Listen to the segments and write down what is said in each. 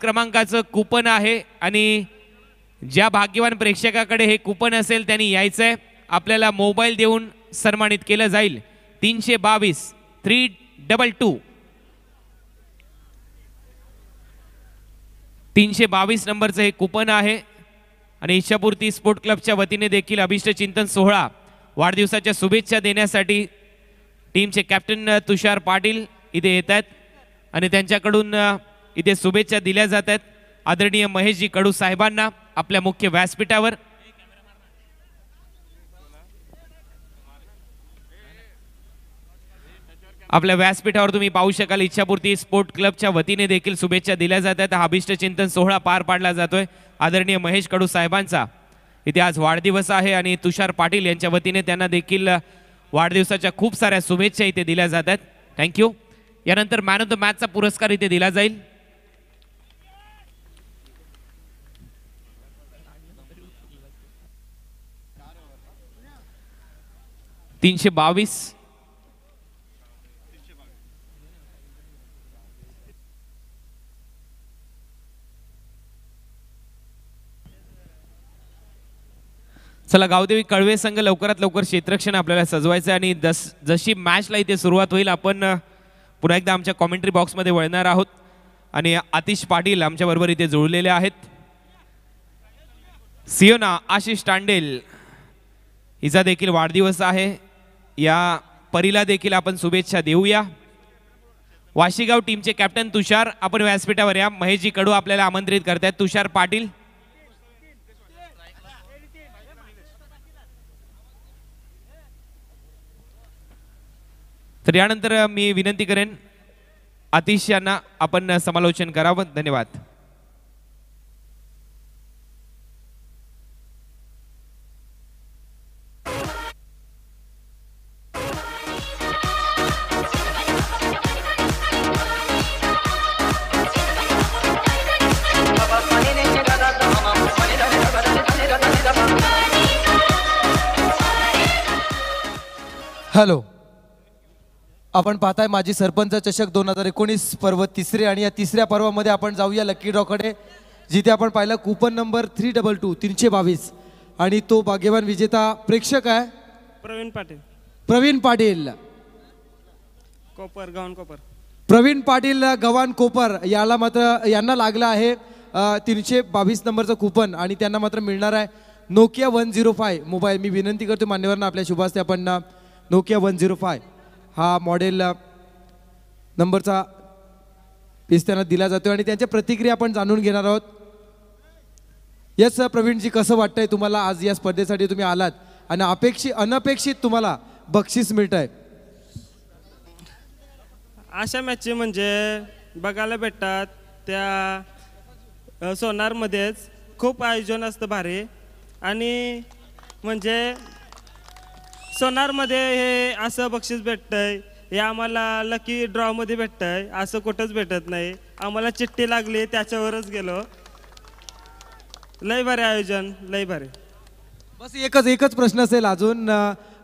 क्रमांकाचं कूपन आहे आणि ज्या भाग्यवान प्रेक्षकाकडे हे कूपन असेल त्यांनी यायचंय, आपल्याला मोबाईल देऊन सन्मानित केलं जाईल। 322 322 322 नंबरचं हे कूपन आहे आणि इच्छापूर्ती स्पोर्ट क्लबच्या वतीने देखील अभिष्ट चिंतन सोहळा वाढदिवसाच्या शुभेच्छा देण्यासाठी टीमचे कॅप्टन तुषार पाटील इथे येत आहेत आणि त्यांच्याकडून इथे शुभेच्छा दिल्या जात आहेत आदरणीय महेशजी कडू साहेबांना आपल्या मुख्य व्यासपीठावर। आपल्या व्यासपीठावर तुम्ही पाहू शकाल इच्छापूर्ती स्पोर्ट क्लबच्या वतीने देखील शुभेच्छा दिल्या जात आहेत। हा अभिष्ट चिंतन सोहळा पार पाडला जातोय आदरणीय महेश कडू साहेबांचा इथे आज वाढदिवस आहे आणि तुषार पाटील यांच्या वतीने त्यांना देखील वाढदिवसाच्या खूप साऱ्या शुभेच्छा इथे दिल्या जात आहेत। थँक्यू। यानंतर मॅन ऑफ द मॅचचा पुरस्कार इथे दिला जाईल। तीनशे 22 चला गावदेवी कळवे संघ लवकरात लवकर क्षेत्ररक्षण आपल्याला सजवायचं आणि जशी मॅचला इथे सुरुवात होईल आपण पुन्हा एकदा आमच्या कॉमेंट्री बॉक्समध्ये वळणार आहोत आणि आतिश पाटील आमच्या बरोबर इथे जोडलेले आहेत। सियोना आशिष तांडेल हिचा देखील वाढदिवस आहे, या परीला देखील आपण शुभेच्छा देऊया। वाशीगाव टीमचे कॅप्टन तुषार आपण व्यासपीठावर या। महेशजी कडू आपल्याला आमंत्रित करतायत। तुषार पाटील तर यानंतर मी विनंती करेन आतिश यांना आपण समालोचन करावं। धन्यवाद। हॅलो, आपण पाहताय माजी सरपंच चषक 2019 पर्व तिसरे आणि या तिसऱ्या पर्वामध्ये आपण जाऊया लकी ड्रॉ कडे, जिथे आपण पाहिलं कूपन नंबर 322 322 आणि तो भाग्यवान विजेता प्रेक्षक आहे प्रवीण पाटील कोपर गव्हाण कोपर। प्रवीण पाटील गव्हाण कोपर याला मात्र यांना लागला आहे 322 नंबरचं कूपन आणि त्यांना मात्र मिळणार आहे नोकिया 105 मोबाईल। मी विनंती करतो मान्यवरांना आपल्या शुभास्ते आपण नोकिया 105 हा मॉडेल नंबरचा पीस त्यांना दिला जातो आणि त्यांच्या प्रतिक्रिया आपण जाणून घेणार आहोत। यस प्रवीणजी, कसं वाटतंय तुम्हाला आज या स्पर्धेसाठी तुम्ही आलात आणि अनपेक्षित तुम्हाला बक्षीस मिळतंय? अशा मॅच म्हणजे बघायला भेटतात त्या सोनारमध्येच खूप आयोजन असतं भारी आणि म्हणजे सोनारमध्ये हे असं बक्षीस भेटतंय हे आम्हाला लकी ड्रॉमध्ये भेटतंय, असं कुठंच भेटत नाही। आम्हाला चिठ्ठी लागली त्याच्यावरच गेलो। लय भारी आयोजन, लय भारी। बस एकच प्रश्न असेल अजून,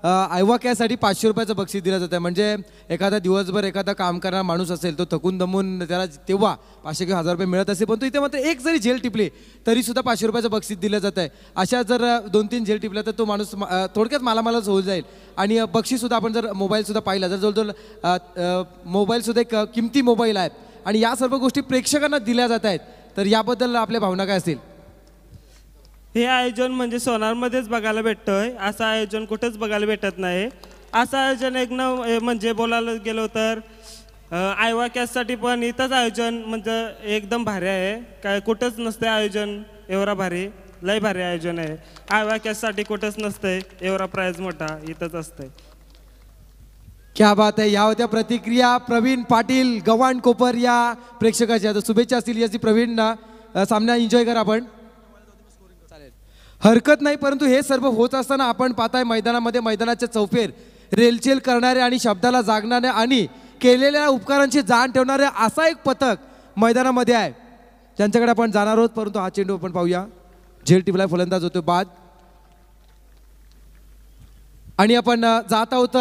आयवा कॅसाठी 500 रुपयाचं बक्षीस दिलं जातं म्हणजे एखादा दिवसभर एखादा काम करणारा माणूस असेल तो थकून दमून त्याला तेव्हा 500 किंवा 1000 रुपये मिळत असेल, पण तो इथे मात्र एक जरी झेल टिपली तरी सुद्धा 500 रुपयाचं बक्षीस दिलं जात आहे। अशा जर 2-3 झेल टिपल्या तर तो माणूस थोडक्यात मालामालच होऊन जाईल आणि बक्षीससुद्धा आपण जर मोबाईलसुद्धा पाहिला जर जवळजवळ मोबाईलसुद्धा एक किमती मोबाईल आहेत आणि या सर्व गोष्टी प्रेक्षकांना दिल्या जात आहेत, तर याबद्दल आपल्या भावना काय असतील? हे आयोजन म्हणजे सोनारमध्येच बघायला भेटतोय, असं आयोजन कुठंच बघायला भेटत नाही। असं आयोजन एक म्हणजे बोलायला गेलो तर आयवा कॅचसाठी पण इथंच आयोजन म्हणजे एकदम भारी आहे, काय कुठंच नसते आयोजन एवढा भारी, लय भारी आयोजन आहे। आयवा कॅचसाठी कुठंच नसतंय एवढा प्राइज मोठा, इथंच असतंय। क्या बात आहे। या होत्या प्रतिक्रिया प्रवीण पाटील गव्हाण कोपर या प्रेक्षकाच्या। शुभेच्छा असतील याची प्रवीणना, सामना एन्जॉय करा आपण, हरकत नाही। परंतु हे सर्व होत असताना आपण पाहताय मैदानामध्ये मैदानाच्या चौफेर रेलचेल करणारे आणि शब्दाला जागणारे आणि केलेल्या उपकारांची जाण ठेवणारे असा एक पथक मैदानामध्ये आहे ज्यांच्याकडे आपण जाणार आहोत। परंतु हा चेंडू आपण पाहूया, झेल टिपला फलंदाज होतो बाद आणि आपण जात आहोत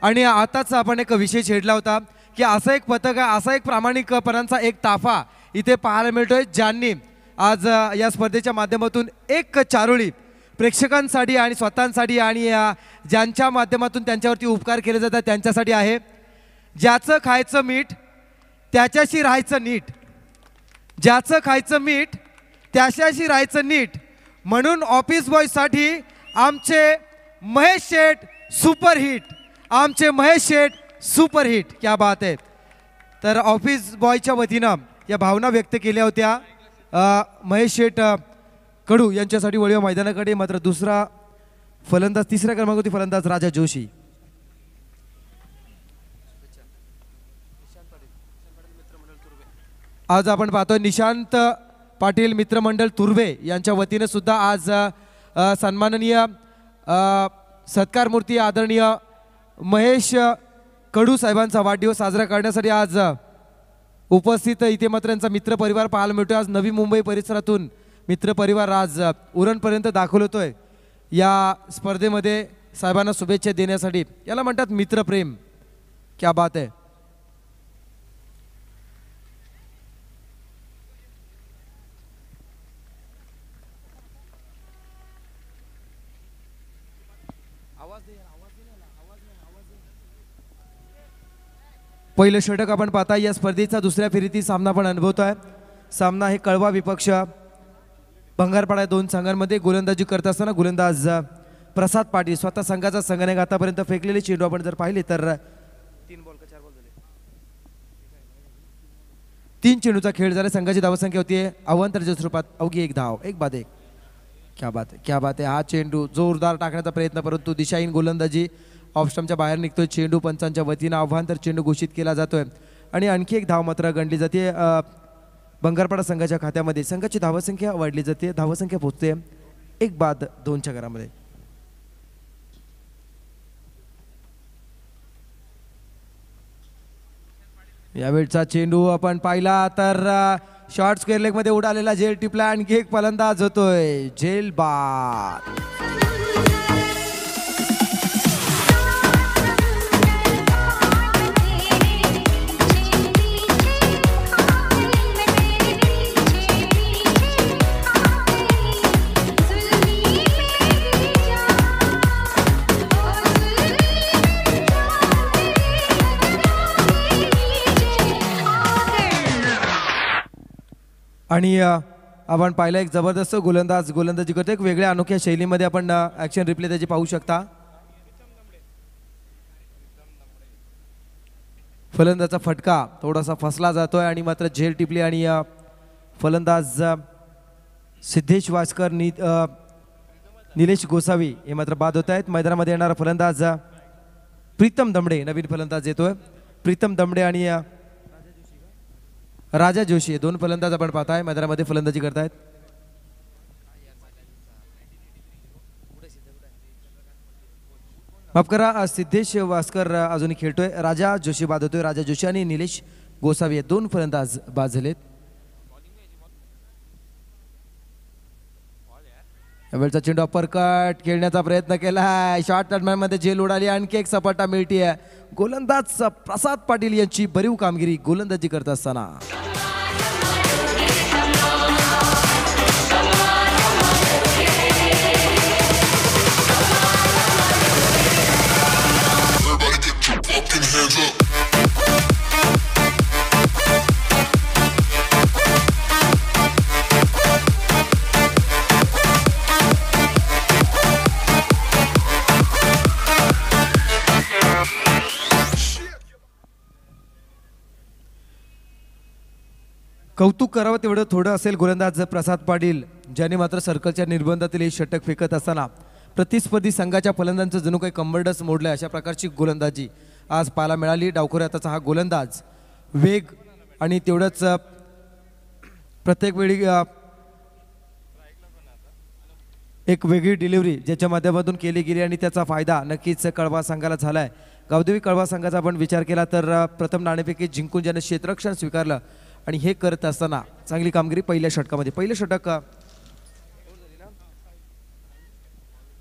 आणि आताच आपण एक विषय छेडला होता की असं एक पथक आहे, असा एक प्रामाणिकपणाचा एक ताफा इथे पाहायला मिळतोय, ज्यांनी आज या स्पर्धेच्या माध्यमातून एक चारोळी प्रेक्षकांसाठी आणि स्वतःसाठी आणि ज्यांच्या माध्यमातून त्यांच्यावरती उपकार केले जातात त्यांच्यासाठी आहे. ज्याचं खायचं मीठ त्याच्याशी राहायचं नीट, ज्याचं खायचं मीठ त्याच्याशी राहायचं नीट, म्हणून ऑफिस बॉयसाठी आमचे महेश शेठ सुपरहिट, आमचे महेश शेठ सुपरहिट. क्या बात आहे. तर ऑफिस बॉयच्या वतीनं या भावना व्यक्त केल्या होत्या महेश शेठ कडू यांच्यासाठी. वळीव मैदानाकडे मात्र दुसरा फलंदाज, तिसऱ्या क्रमांकावरती फलंदाज राजा जोशी. आज आपण पाहतोय निशांत पाटील मित्रमंडळ तुर्वे यांच्या वतीने सुद्धा आज सन्माननीय सत्कार मूर्ती आदरणीय महेश कडू साहेबांचा वाढदिवस साजरा करण्यासाठी आज उपस्थित इथे मात्र यांचा मित्रपरिवार पाहायला मिळतोय. आज नवी मुंबई परिसरातून मित्रपरिवार आज उरणपर्यंत दाखल होतोय या स्पर्धेमध्ये साहेबांना शुभेच्छा देण्यासाठी. याला म्हणतात मित्रप्रेम. क्या बात आहे. पहिलं षटक आपण पाहता या स्पर्धेचा दुसऱ्या फेरीतील सामना पण अनुभवतोय. सामना हे कळवा विपक्ष भंगारपाडा दोन संघांमध्ये. गोलंदाजी करत असताना गोलंदाज प्रसाद पाटील स्वतः संघाचा संघनायक. आतापर्यंत फेकलेले चेंडू आपण जर पाहिले तर 3 चेंडूचा खेळ झाला. संघाची धावसंख्या होती अवांतराच्या स्वरूपात अवघी 1 धाव. 1 बाद 1. क्या बात आहे, क्या बात आहे. हा चेंडू जोरदार टाकण्याचा प्रयत्न परंतु दिशाहीन गोलंदाजी ऑफस्टंपच्या बाहेर निघतोय. चेंडू पंचांच्या वतीनं अवांतर चेंडू घोषित केला जातोय आणि आणखी 1 धाव मात्र गणली जाते बंगारपाडा संघाच्या खात्यामध्ये. संघाची धावसंख्या वाढली जाते, धावसंख्या पोहोचते 1 बाद 2च्या घरामध्ये. यावेळचा चेंडू आपण पाहिला तर शॉर्ट स्क्वेअर लेग मध्ये उडालेला झेल टिपला. आणखी एक फलंदाज होतोय झेल बाद. आणि आपण पाहिलं एक जबरदस्त गोलंदाज गोलंदाजी करतो. एक वेगळ्या अनोख्या शैलीमध्ये आपण ॲक्शन रिप्ले त्याची पाहू शकता. फलंदाजाचा फटका थोडासा फसला जातोय आणि मात्र झेल टिपली आणि फलंदाज सिद्धेश वासकर निलेश गोसावी हे मात्र बाद होत आहेत. मैदानामध्ये येणारा फलंदाज प्रीतम दमडे, नवीन फलंदाज येतोय. प्रीतम दमडे आणि राजा जोशी 2 फलंदाज आपण पाहताय मैदानामध्ये फलंदाजी करतायत. माफ करा, सिद्धेश वासकर अजूनही खेळतोय. राजा जोशी बाद होतोय. राजा जोशी आणि निलेश गोसावी 2 फलंदाज बाद झालेत. यावेळचा चेंडू अपरकट खेळण्याचा प्रयत्न केलाय. शॉर्ट मध्ये झेल उडाली. आणखी एक सपाटा मिळतीये. गोलंदाज प्रसाद पाटील यांची भरीव कामगिरी गोलंदाजी करत असताना. कौतुक करावं तेवढं थोडं असेल गोलंदाज प्रसाद पाटील, ज्याने मात्र सर्कलच्या निर्बंधातील हे षटक फेकत असताना प्रतिस्पर्धी संघाच्या फलंदाजांचं जणू काही कंबरडच मोडलं अशा प्रकारची गोलंदाजी आज पाहायला मिळाली. डावखोऱ्या हाताचा हा गोलंदाज वेग आणि तेवढंच प्रत्येक वेळी एक वेगळी डिलिव्हरी ज्याच्या माध्यमातून केली गेली आणि त्याचा फायदा नक्कीच कळवा संघाला झालाय. गावदेवी कळवा संघाचा आपण विचार केला तर प्रथम नाणेफेकी जिंकून ज्याने क्षेत्ररक्षण स्वीकारलं आणि हे करत असताना चांगली कामगिरी पहिल्या षटकामध्ये. पहिलं षटक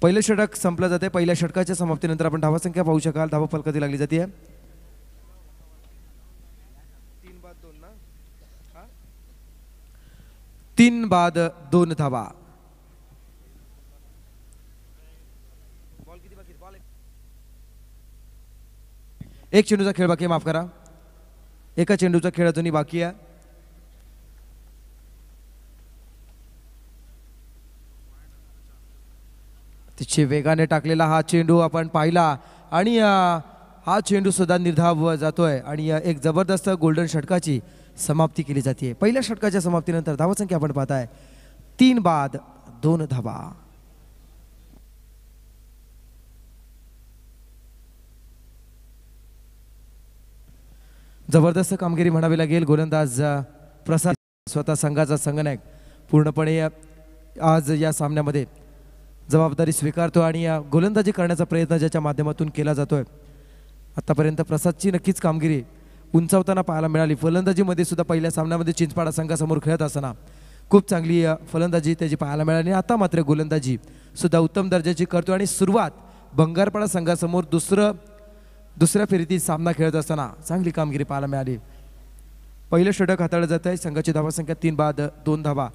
पहिलं षटक संपलं जाते. पहिल्या षटकाच्या समाप्तीनंतर आपण धावा संख्या पाहू शकाल. धावा फलकाती लागली जाते. 3 बाद 2 धावा. एक चेंडूचा खेळ बाकी आहे, माफ करा. एका चेंडूचा खेळ अजूनही बाकी आहे. तिचे वेगाने टाकलेला हा चेंडू आपण पाहिला आणि हा चेंडू सुद्धा निर्धाव जातोय आणि एक जबरदस्त गोल्डन षटकाची समाप्ती केली जाते. पहिल्या षटकाच्या समाप्तीनंतर धावा संख्या आपण पाहताय 3 बाद 2 धावा. जबरदस्त कामगिरी म्हणावी लागेल. गोलंदाज प्रसाद स्वतः संघाचा संघनायक पूर्णपणे आज या सामन्यामध्ये जबाबदारी स्वीकारतो आणि गोलंदाजी करण्याचा प्रयत्न ज्याच्या माध्यमातून केला जातोय. आतापर्यंत प्रसादची नक्कीच कामगिरी उंचावताना पाहायला मिळाली. फलंदाजीमध्ये सुद्धा पहिल्या सामन्यामध्ये चिंचपाडा संघासमोर खेळत असताना खूप चांगली फलंदाजी त्याची पाहायला मिळाली. आता मात्र गोलंदाजी सुद्धा उत्तम दर्जाची करतो आणि सुरुवात बंगारपाडा संघासमोर दुसऱ्या फेरीतील सामना खेळत असताना चांगली कामगिरी पाहायला मिळाली. पहिलं षटक हाताळलं जात आहे. संघाची धावा संख्या 3 बाद 2 धावा.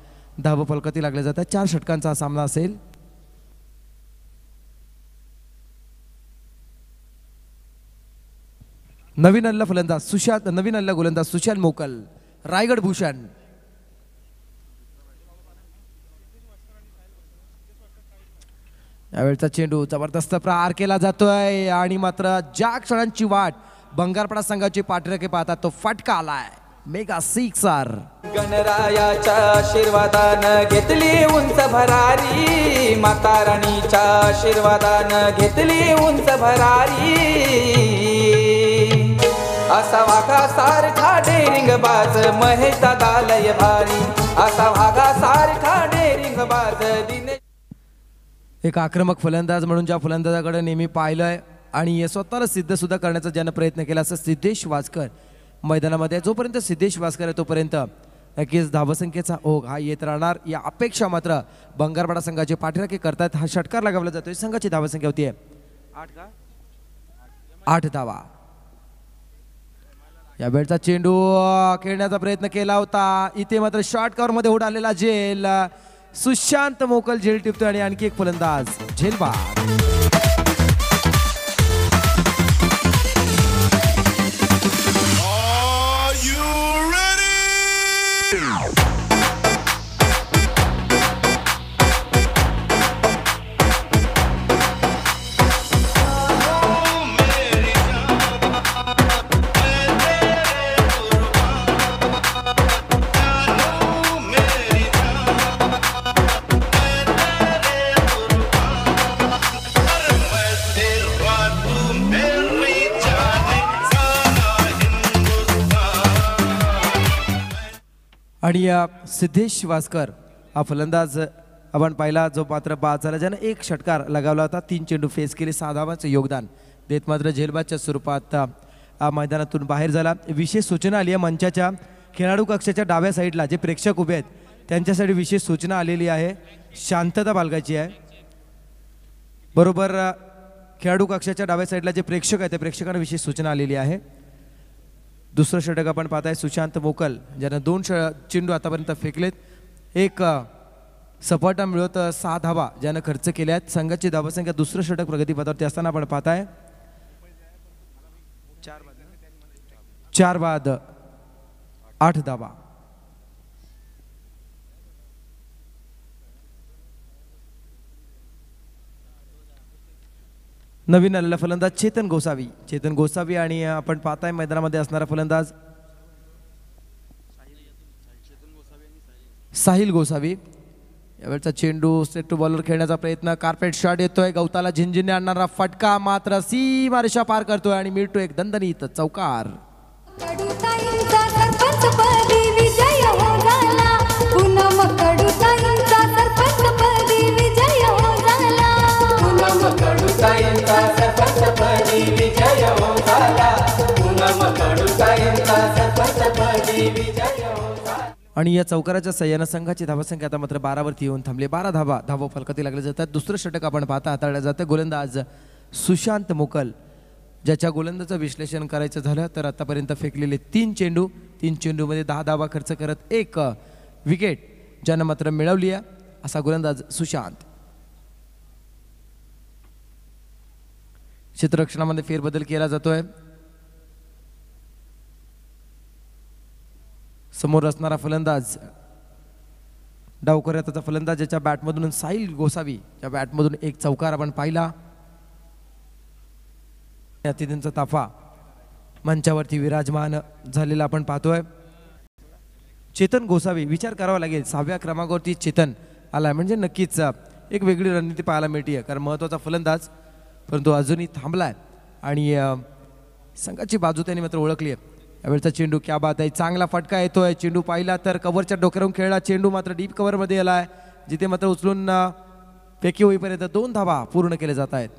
धावा फलकाती लागल्या जातात. 4 षटकांचा हा सामना असेल. नवीन आलेला गोलंदाज सुशांत मोकल, रायगड भूषण. यावेळचा चेंडू जबरदस्त प्रहार केला जातोय आणि मात्र ज्या क्षणांची वाट बंगारपाडा संघाची पाठराखी पाहतात तो फटका आलाय. Mega sixer. गणरायाच्या आशीर्वादानं घेतली उंच भरारी, माता राणीच्या आशीर्वादानं घेतली उंच भरारी. असा वाघा सारखा डेरिंग बाज महेश दादा लय भारी, असा वाघा सारखा डेरिंग बाज दिने. एक आक्रमक फलंदाज म्हणून ज्या फलंदाजाकडे नेहमी पाहिलंय आणि स्वतःला सिद्ध सुद्धा करण्याचा ज्यानं प्रयत्न केला असं सिद्धेश वासकर मैदानामध्ये. जोपर्यंत सिद्धेश वासकर आहे तोपर्यंत नक्कीच धावसंख्येचा ओघ हा येत राहणार. या अपेक्षा मात्र बंगारपाडा संघाचे पाठराखी करतात. हा षटकार लगावला जातोय. संघाची धावसंख्या होती 8 धावा. या वेळचा चेंडू खेळण्याचा प्रयत्न केला होता. इथे मात्र शॉर्ट कव्हर मध्ये उडालेला झेल. सुशांत मोकल झेल टिपतोय आणि आणखी एक फलंदाज झेलबाद. आणि सिद्धेश वासकर हा फलंदाज आपण पाहिला जो मात्र बाद झाला, ज्यानं एक षटकार लगावला होता. 3 चेंडू फेस केले, 6 धावांचं योगदान देत मात्र झेलबादच्या स्वरूपात मैदानातून बाहेर झाला. विशेष सूचना आली आहे मंचाच्या खेळाडू कक्षाच्या डाव्या साईडला जे प्रेक्षक उभे आहेत त्यांच्यासाठी विशेष सूचना आलेली आहे. शांतता बाळगायची आहे. बरोबर खेळाडू कक्षाच्या डाव्या साईडला जे प्रेक्षक आहेत त्या प्रेक्षकांना विशेष सूचना आलेली आहे. दुसरं षटक आपण पाहताय सुशांत मोकल ज्यानं 2 चेंडू आतापर्यंत फेकलेत. एक सपाटा मिळवत 6 धावा ज्यानं खर्च केल्या आहेत. संघाची धावसंख्या दुसरं षटक प्रगतीपथावरती असताना आपण पाहताय 4 बाद 8 धावा. नवीन आलेला फलंदाज चेतन गोसावी आणि आपण पाहताय मैदानामध्ये असणारा फलंदाज साहिल गोसावी. यावेळचा चेंडू सेट टू बॉलर खेळण्याचा प्रयत्न, कार्पेट शॉट येतोय. गवताला झिंझिने आणणारा फटका मात्र सीमारेषा पार करतोय आणि मिळतो एक दणदणीत चौकार. आणि या चौकाराच्या सह्यानं संघाची धावसंख्या आता मात्र 12 वरती येऊन थांबली. 12 धावा फलकाती लागले जातात. दुसरं षटक आपण पाहता हाताळलं जातं. गोलंदाज सुशांत मोकल, ज्याच्या गोलंदाचं विश्लेषण करायचं झालं तर आतापर्यंत फेकलेले 3 चेंडूमध्ये 10 धावा खर्च करत 1 विकेट ज्यानं मात्र मिळवली आहे असा गोलंदाज सुशांत. क्षेत्ररक्षणामध्ये फेरबदल केला जातोय. समोर असणारा फलंदाज डावखोऱ्यात त्याचा फलंदाज ज्याच्या बॅटमधून साहिल गोसावी या बॅटमधून एक चौकार आपण पाहिला. अतिथींचा ताफा मंचावरती विराजमान झालेला आपण पाहतोय. चेतन गोसावी, विचार करावा लागेल 6व्या क्रमांकावरती चेतन आलाय म्हणजे नक्कीच एक वेगळी रणनीती पाहायला मिळते. कारण महत्त्वाचा फलंदाज परंतु अजूनही थांबलाय आणि संघाची बाजू त्यांनी मात्र ओळखली आहे. यावेळचा चेंडू क्या बात आहे, चांगला फटका येतोय. चेंडू पाहिला तर कव्हरच्या डोक्यावरून खेळला. चेंडू मात्र डीप कव्हरमध्ये आलाय जिथे मात्र उचलून फेकी होईपर्यंत 2 धावा पूर्ण केले जात आहेत.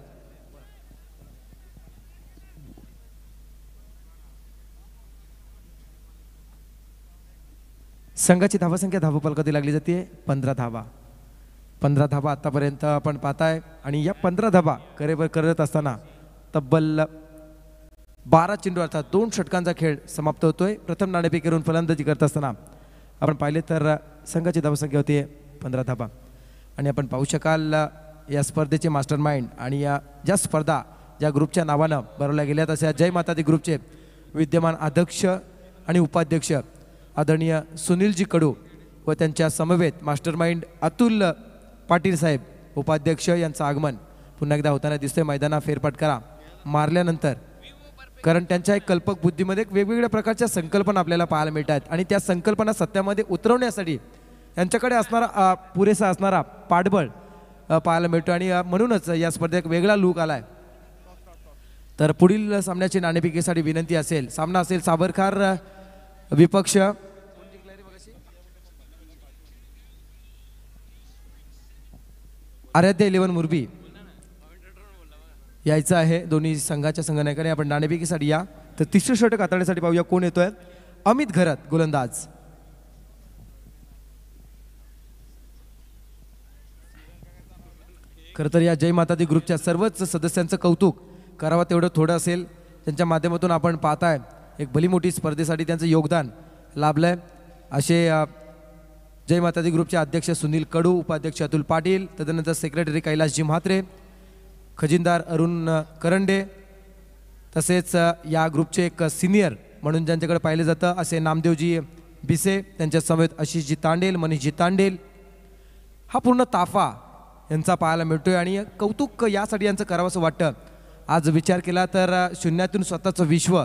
संघाची धावसंख्या धावफलकाती लागली जाते 15 धावा. 15 धावा आतापर्यंत आपण पाहताय आणि या 15 धावा करत असताना तब्बल 12 चेंडू अर्थात 2 षटकांचा खेळ समाप्त होतोय. प्रथम नाणेफेक करून फलंदाजी करत असताना आपण पाहिले तर संघाची धावसंख्या होती 15 धावा. आणि आपण पाहू शकाल या स्पर्धेचे मास्टर माइंड आणि या ज्या स्पर्धा ज्या ग्रुपच्या नावानं भरवल्या गेल्या तशा जय माता दी ग्रुपचे विद्यमान अध्यक्ष आणि उपाध्यक्ष आदरणीय सुनीलजी कडू व त्यांच्या समवेत मास्टर माइंड अतुल पाटील साहेब उपाध्यक्ष यांचं आगमन पुन्हा एकदा होताना दिसतंय. मैदानात फेरफटका मारल्यानंतर कारण त्यांच्या एक कल्पक बुद्धीमध्ये वेगवेगळ्या प्रकारच्या संकल्पना आपल्याला पाहायला मिळतात आणि त्या संकल्पना सत्यामध्ये उतरवण्यासाठी त्यांच्याकडे असणारा पुरेसा असणारा पाठबळ पाहायला मिळतो आणि म्हणूनच या स्पर्धेत वेगळा लूक आलाय. तर पुढील सामन्याची नाणेफेकीसाठी विनंती असेल. सामना असेल साबरखार विपक्ष आराध्य 11 मुरबी यायचं आहे. दोन्ही संघाच्या संघनायकाने आपण नाणेफेकीसाठी या. तर तिसरं षटक हाताळण्यासाठी पाहूया कोण येतोय. अमित घरत गोलंदाज. खरं तर या जय माता दी ग्रुपच्या सर्वच सदस्यांचं कौतुक करावं तेवढं थोडं असेल. त्यांच्या माध्यमातून आपण पाहताय एक भली मोठी स्पर्धेसाठी त्यांचं योगदान लाभलंय. असे जय माता दी ग्रुपचे अध्यक्ष सुनील कडू, उपाध्यक्ष अतुल पाटील, तदनंतर सेक्रेटरी कैलासजी म्हात्रे, खजिनदार अरुण करंडे, तसेच या ग्रुपचे एक सिनियर म्हणून ज्यांच्याकडे पाहिलं जातं असे नामदेवजी बिसे, त्यांच्या समेत आशिषजी तांडेल, मनीषजी तांडेल, हा पूर्ण ताफा यांचा पाहायला मिळतोय आणि कौतुक यासाठी यांचं करावंसं वाटतं. आज विचार केला तर शून्यातून स्वतःचं विश्व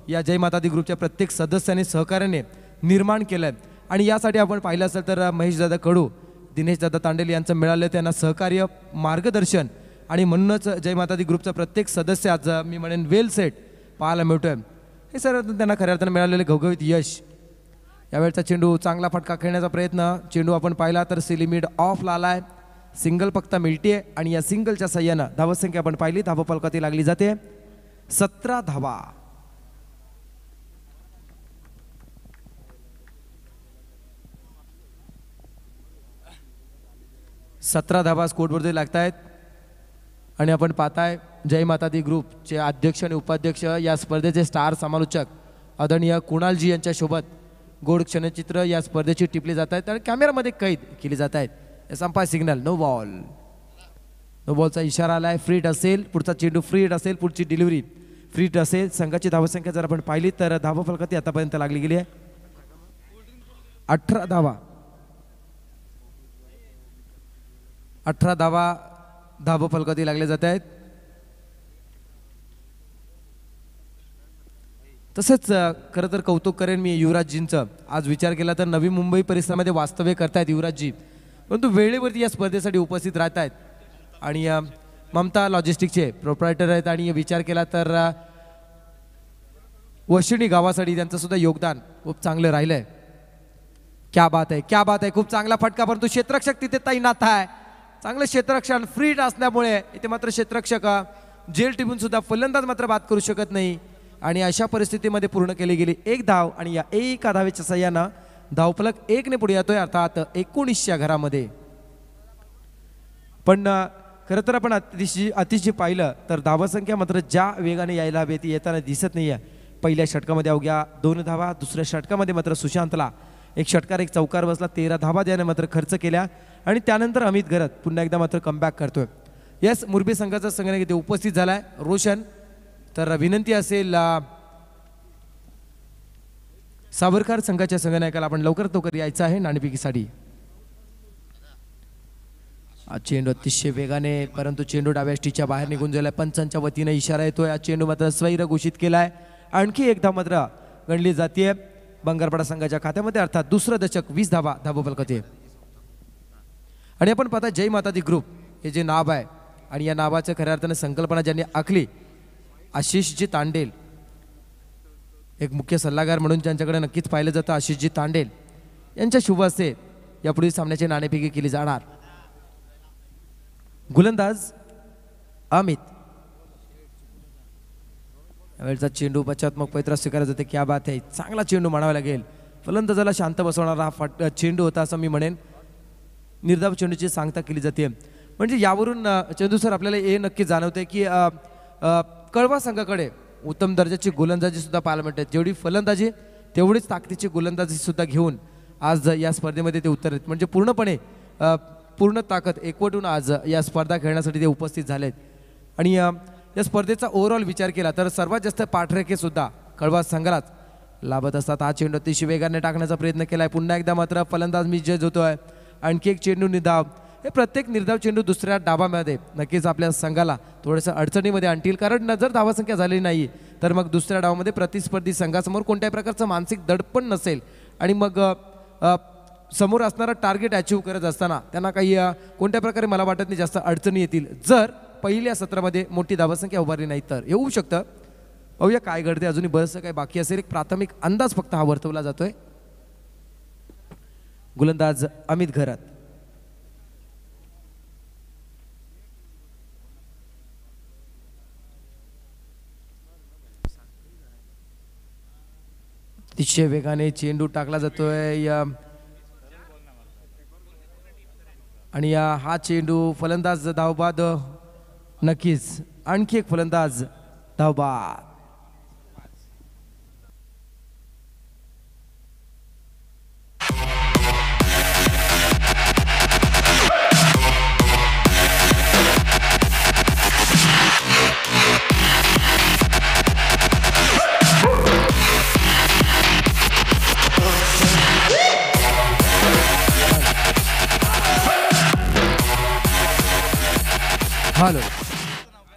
या जय माता दी ग्रुपच्या प्रत्येक सदस्याने सहकार्याने निर्माण केलं आहे आणि यासाठी आपण पाहिलं असेल तर महेशदादा कडू, दिनेशदादा तांडेल यांचं मिळालं त्यांना सहकार्य, मार्गदर्शन आणि म्हणूनच जय माता दी ग्रुपचा प्रत्येक सदस्य आज मी म्हणेन वेल सेट पाहायला मिळतोय. हे सर्व त्यांना खऱ्या अर्थानं मिळालेले घवघवीत यश. यावेळचा चेंडू चांगला फटका खेळण्याचा प्रयत्न. चेंडू आपण पाहिला तर सिलिमिड ऑफला आलाय. सिंगल फक्त मिळते आणि या सिंगलच्या सहाय्यानं धावसंख्या आपण पाहिली धावफलकाती लागली जाते 17 धावा. धावा स्कोरबोर्डवर लागत आहेत आणि आपण पाहताय जय माता दी ग्रुपचे अध्यक्ष आणि उपाध्यक्ष या स्पर्धेचे स्टार समालोचक आदरणीय कुणालजी यांच्या सोबत गोड क्षणचित्र या स्पर्धेची टिपली जात आहेत आणि कॅमेरामध्ये कैद केली जात आहेत. संपाय सिग्नल नो बॉल. नो बॉलचा इशारा आलाय. फ्रीट असेल पुढचा चेंडू, फ्रीट असेल पुढची डिलिव्हरी फ्रीट असेल. संघाची धावसंख्या जर आपण पाहिली तर धावफलकाती आतापर्यंत लागली गेली आहे 18 धावा. 18 धावा धावफलकाती लागले जात आहेत. तसंच खरं तर कौतुक करेन मी युवराजजींचं. आज विचार केला तर नवी मुंबई परिसरामध्ये वास्तव्य करतायत युवराजजी, परंतु वेळेवरती या स्पर्धेसाठी उपस्थित राहत आहेत आणि ममता लॉजिस्टिकचे प्रोप्रायटर आहेत आणि विचार केला तर वशिणी गावासाठी त्यांचं सुद्धा योगदान खूप चांगलं राहिलंय. क्या बात आहे, क्या बात आहे. खूप चांगला फटका, परंतु क्षेत्ररक्षक तिथे तैनात आहे. चांगलं क्षेत्ररक्षण फ्रीट असल्यामुळे इथे मात्र क्षेत्ररक्षक जेल टिपून सुद्धा फलंदाज मात्र बाद करू शकत नाही आणि अशा परिस्थितीमध्ये पूर्ण केली गेली 1 धाव आणि या 1 धावेच्या सहाय्यानं धावफलक 1 ने पुढे येतोय, अर्थात 19च्या घरामध्ये. पण खरं तर आपण अतिशय पाहिलं तर धावसंख्या मात्र ज्या वेगाने यायला हवी ती येताना दिसत नाहीये. पहिल्या षटकामध्ये अवघ्या 2 धावा, दुसऱ्या षटकामध्ये मात्र सुशांतला एक षटकार एक चौकार बसला, 13 धावा त्याने मात्र खर्च केल्या आणि त्यानंतर अमित घरत पुन्हा एकदा मात्र कमबॅक करतोय. यस, मुरबी संघाचा संघटक इथे उपस्थित झालाय रोशन. तर विनंती असेल सावरकर संघाच्या संघनायकाला आपण लवकरात लवकर यायचं आहे नाणेफेकीसाठी. चेंडू अतिशय वेगाने, परंतु चेंडू डाव्या ष्टीच्या बाहेर निघून गेलाय. पंचांच्या वतीने इशारा येतोय. हा चेंडू मात्र स्वैर घोषित केलाय. आणखी एकदा मात्र गणली जाते बंगारपाडा संघाच्या खात्यामध्ये, अर्थात दुसरं दशक 20 धावा धावफलकाचे. आणि आपण पाहता जय माता दी ग्रुप हे जे नाव आहे आणि या नावाचं खऱ्या अर्थाने संकल्पना ज्यांनी आखली, आशिषजी तांडेल एक मुख्य सल्लागार म्हणून ज्यांच्याकडे नक्कीच पाहिलं जातं, आशिषजी तांडेल यांच्या शुभ हस्ते यापुढील सामन्याची नाणेफेकी केली जाणार. गोलंदाज अमित, यावेळचा चेंडू बचावात्मक पवित्रा स्वीकारला जाते. क्या बात आहे, चांगला चेंडू म्हणावा लागेल. फलंदाजाला शांत बसवणारा हा चेंडू होता असं मी म्हणेन. निर्धाव चेंडूची सांगता केली जाते. म्हणजे यावरून चेंडू सर आपल्याला हे नक्की जाणवते की कळवा संघाकडे उत्तम दर्जाची गोलंदाजी सुद्धा पाहायला मिळते. जेवढी फलंदाजी तेवढीच ताकदीची गोलंदाजी सुद्धा घेऊन आज या स्पर्धेमध्ये ते उतरलेत. म्हणजे पूर्णपणे पूर्ण ताकद एकवटून आज या स्पर्धा खेळण्यासाठी ते उपस्थित झालेत. आणि या स्पर्धेचा ओव्हरऑल विचार केला तर सर्वात जास्त पाठरेखे सुद्धा कळवा संघालाच लाभत असतात. हा चेंडू अतिशय वेगाने टाकण्याचा प्रयत्न केलाय. पुन्हा एकदा मात्र फलंदाज मी जज होतोय. आणखी एक चेंडू निर्धाव. हे प्रत्येक निर्धाव चेंडू दुसऱ्या डावामध्ये नक्कीच आपल्या संघाला थोडंसं अडचणीमध्ये आणतील. कारण जर धावासंख्या झाली नाही तर मग दुसऱ्या डावामध्ये प्रतिस्पर्धी संघासमोर कोणत्याही प्रकारचं मानसिक दडपण नसेल आणि मग समोर असणारा टार्गेट अचीव करत असताना त्यांना काही कोणत्या प्रकारे मला वाटत नाही जास्त अडचणी येतील. जर पहिल्या सत्रामध्ये मोठी धावसंख्या उभारली नाही तर येऊ शकतं. पाहूया काय घडते. अजूनही बरंचसं काही बाकी असेल. एक प्राथमिक अंदाज फक्त हा वर्तवला जातोय. गोलंदाज अमित घरत, अतिशय वेगाने चेंडू टाकला जातोय आणि हा चेंडू फलंदाज धावबाद. नक्कीच आणखी एक फलंदाज धावबाद. Hello,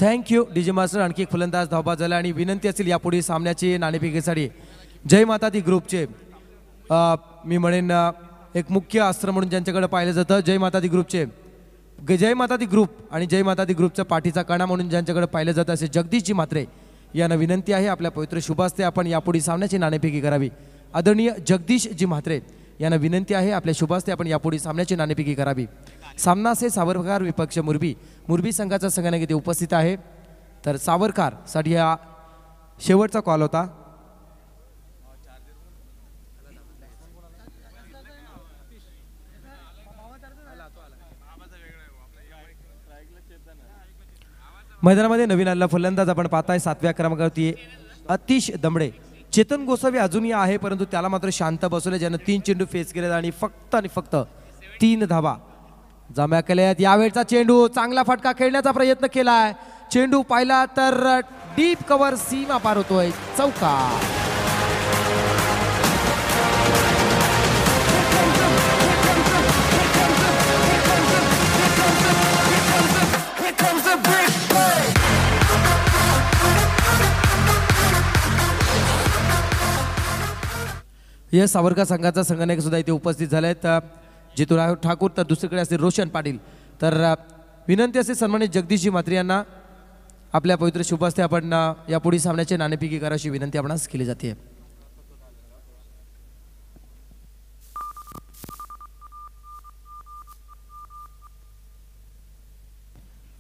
thank you DJ master. आणखी एक फलंदाज धावबाद झाला आणि विनंती असेल यापुढे सामन्याची नाणेफेकीसाठी जय माता दी ग्रुपचे मी म्हणेन एक मुख्य अस्त्र म्हणून ज्यांच्याकडे पाहिलं जातं, जय माता दी ग्रुपचे जय माता दी ग्रुप आणि जय माता दी ग्रुपचा पाठीचा कणा म्हणून ज्यांच्याकडे पाहिलं जातं असे जगदीशजी म्हात्रे यांना विनंती आहे आपल्या पवित्र शुभास्ते आपण यापुढे सामन्याची नाणेफेकी करावी. आदरणीय जगदीशजी म्हात्रे यांना विनंती आहे आपल्या शुभास्ते आपण यापुढे सामन्याची नाणेफेकी करावी. सामना असे सावरकर विपक्ष मुरबी संघाचा संघटक इथे उपस्थित आहे. तर सावरकर साठी हा शेवटचा कॉल होता. मैदानामध्ये नवीन आलेला फलंदाज आपण पाहताय 7व्या क्रमांकावरती अतिश दमडे. चेतन गोसावी अजूनही आहे परंतु त्याला मात्र शांत बसवले, ज्यानं 3 चेंडू फेस केले आणि फक्त 3 धावा जमा केल्यात. यावेळचा चेंडू चांगला फटका खेळण्याचा प्रयत्न केलाय. चेंडू पाहिला तर डीप कव्हर सीमा पार होतोय, चौकार. या सावरकर संघाचा संघनायक सुद्धा इथे उपस्थित झाले आहेत, जितूराव ठाकूर. तर दुसरीकडे असतील रोशन पाटील. तर विनंती असे सन्मानित जगदीशजी म्हात्रे यांना आपल्या पवित्र शुभास्ते आपण यापुढे सामन्याचे नाणेफेकी करायची विनंती आपणास केली जाते.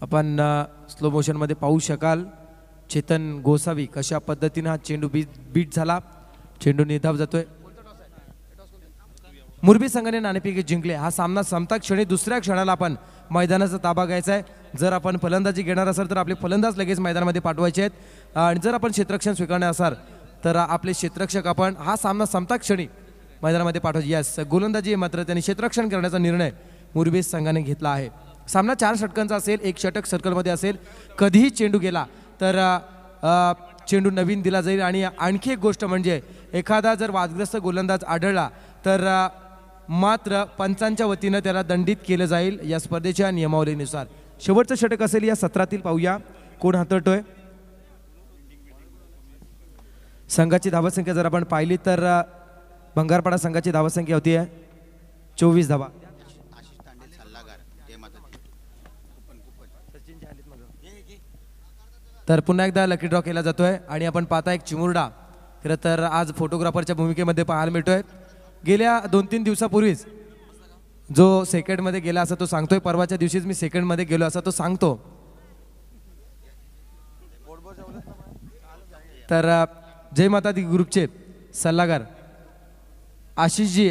आपण स्लो मोशन मध्ये पाहू शकाल चेतन गोसावी कशा पद्धतीने हा चेंडू बीट झाला. चेंडू निर्धाव जातोय. मुरबी संघाने नाणेफेक जिंकले. हा सामना संपता क्षणी दुसऱ्या क्षणाला आपण मैदानाचा ताबा घ्यायचा आहे. जर आपण फलंदाजी घेणार असाल तर आपले फलंदाज लगेच मैदानामध्ये पाठवायचे आहेत आणि जर आपण क्षेत्ररक्षण स्वीकारणार असाल तर आपले क्षेत्ररक्षक आपण हा सामना संपता क्षणी मैदानामध्ये पाठवायचे. यस, गोलंदाजी मात्र त्यांनी क्षेत्ररक्षण करण्याचा निर्णय मुरबी संघाने घेतला आहे. सामना 4 षटकांचा असेल. 1 षटक सर्कलमध्ये असेल. कधीही चेंडू गेला तर चेंडू नवीन दिला जाईल. आणि आणखी एक गोष्ट म्हणजे एखादा जर वादग्रस्त गोलंदाज आढळला तर मात्र पंचांच्या वतीनं त्याला दंडित केलं जाईल या स्पर्धेच्या नियमावलीनुसार. शेवटचं षटक असेल या सत्रातील. पाहूया कोण हातळतोय. संघाची धावसंख्या जर आपण पाहिली तर भंगारपाडा संघाची धावसंख्या होती 24 धावा. तर पुन्हा एकदा लकी ड्रॉ केला जातोय आणि आपण पाहता एक चिमुरडा खरं तर आज फोटोग्राफरच्या भूमिकेमध्ये पाहायला मिळतोय. गेल्या 2-3 दिवसापूर्वीच जो सेकंडमध्ये गेला असा तो सांगतोय. परवाच्या दिवशीच मी सेकंडमध्ये गेलो असा तो सांगतो. तर जय माता दी ग्रुपचे सल्लागार आशिषजी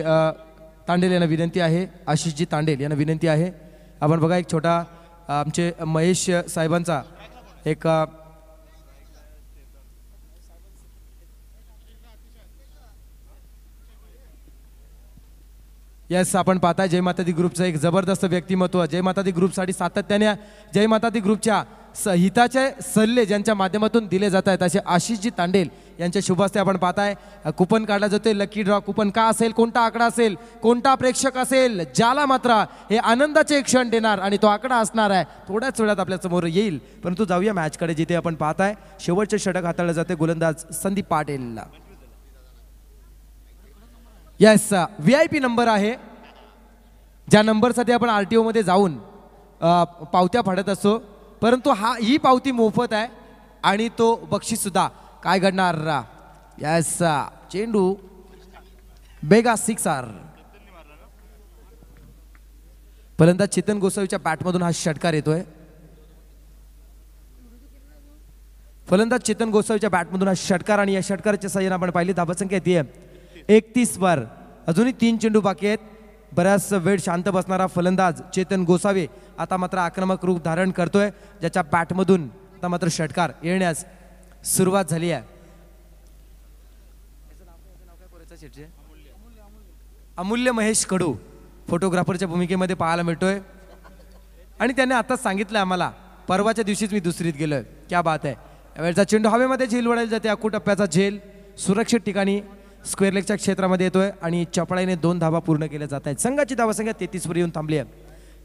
तांडेल यांना विनंती आहे. आशिषजी तांडेल यांना विनंती आहे. आपण बघा एक छोटा आमचे महेश साहेबांचा एक यस आपण पाहताय जय माता दी ग्रुपचं एक जबरदस्त व्यक्तिमत्व. जय माता दी ग्रुपसाठी सातत्याने जय माता दी ग्रुपच्या हिताचे सल्ले ज्यांच्या माध्यमातून दिले जात आहेत असे आशिषजी तांडेल यांच्या शुभ हस्ते आपण पाहताय कुपन काढला जातोय. लकी ड्रॉ कुपन का असेल, कोणता आकडा असेल, कोणता प्रेक्षक असेल ज्याला मात्र हे आनंदाचे क्षण देणार आणि तो आकडा असणार आहे थोड्याच वेळात आपल्या समोर येईल. परंतु जाऊया मॅचकडे जिथे आपण पाहताय शेवटचे षटक हाताळले जाते गोलंदाज Sandeep Patil. Yes, VIP number आहे ज्या नंबरसाठी आपण RTO मध्ये जाऊन पावत्या फाडत असतो. परंतु ही पावती मोफत आहे आणि तो बक्षीस सुद्धा. काय घडणार. यस, चेंडू बेगा 6R. फलंदाज चेतन गोसावीच्या बॅटमधून हा षटकार येतोय. फलंदाज चेतन गोसावीच्या बॅटमधून हा षटकार आणि या षटकाराच्या साह्याने आपण पाहिली धावसंख्या येते 31 वर. अजूनही 3 चेंडू बाकी आहेत. बराच वेळ शांत बसणारा फलंदाज चेतन गोसावे आता मात्र आक्रमक रूप धारण करतोय ज्याच्या बॅटमधून आता मात्र षटकार येण्यास सुरुवात झाली आहे. अमूल्य महेश कडू फोटोग्राफरच्या भूमिकेमध्ये पाहायला मिळतोय आणि त्याने आताच सांगितलं आम्हाला परवाच्या दिवशीच मी दुसरीत गेलोय. क्या बात आहे. यावेळचा चेंडू हवेमध्ये झेल वळायला जाते. अकू टप्प्याचा झेल सुरक्षित ठिकाणी स्क्वेअर लेगच्या क्षेत्रामध्ये येतोय आणि चपळाईने 2 धावा पूर्ण केल्या जात आहेत. संघाची धावसंख्या 33 वर येऊन थांबली आहे.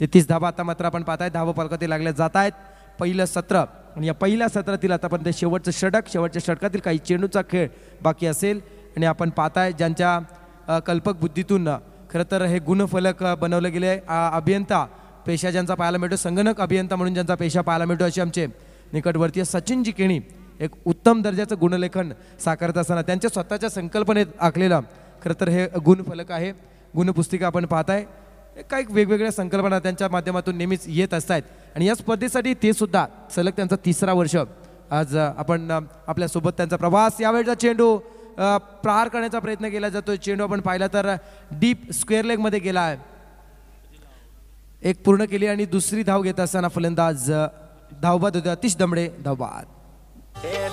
33 धावा आता मात्र आपण पाहताय धावा फलकातील लागल्या जात आहेत. पहिलं सत्र आणि या पहिल्या सत्रातील आतापर्यंत शेवटचं षटक. शेवटच्या षटकातील काही चेंडूचा खेळ बाकी असेल आणि आपण पाहताय ज्यांच्या कल्पक बुद्धीतून खरं तर हे गुणफलक बनवले गेले. अभियंता पेशा ज्यांचा पाहायला मिळतो, संगणक अभियंता म्हणून ज्यांचा पेशा पाहायला मिळतो असे आमचे निकटवर्तीय सचिनजी केणी एक उत्तम दर्जाचं गुणलेखन साकारत असताना त्यांच्या स्वतःच्या संकल्पनेत आखलेलं खरं तर हे गुणफलक आहे. गुणपुस्तिका आपण पाहताय. काही वेगवेगळ्या संकल्पना त्यांच्या माध्यमातून नेहमीच येत असतात आणि या स्पर्धेसाठी ते सुद्धा सलग त्यांचा 3रा वर्ष आज आपण आपल्यासोबत त्यांचा प्रवास. यावेळचा चेंडू प्रहार करण्याचा प्रयत्न केला जातोय. चेंडू आपण पाहिला तर डीप स्क्वेअर लेगमध्ये गेला आहे. एक पूर्ण केली आणि दुसरी धाव घेत असताना फलंदाज धावबाद होते अतिश दमडे धावबाद.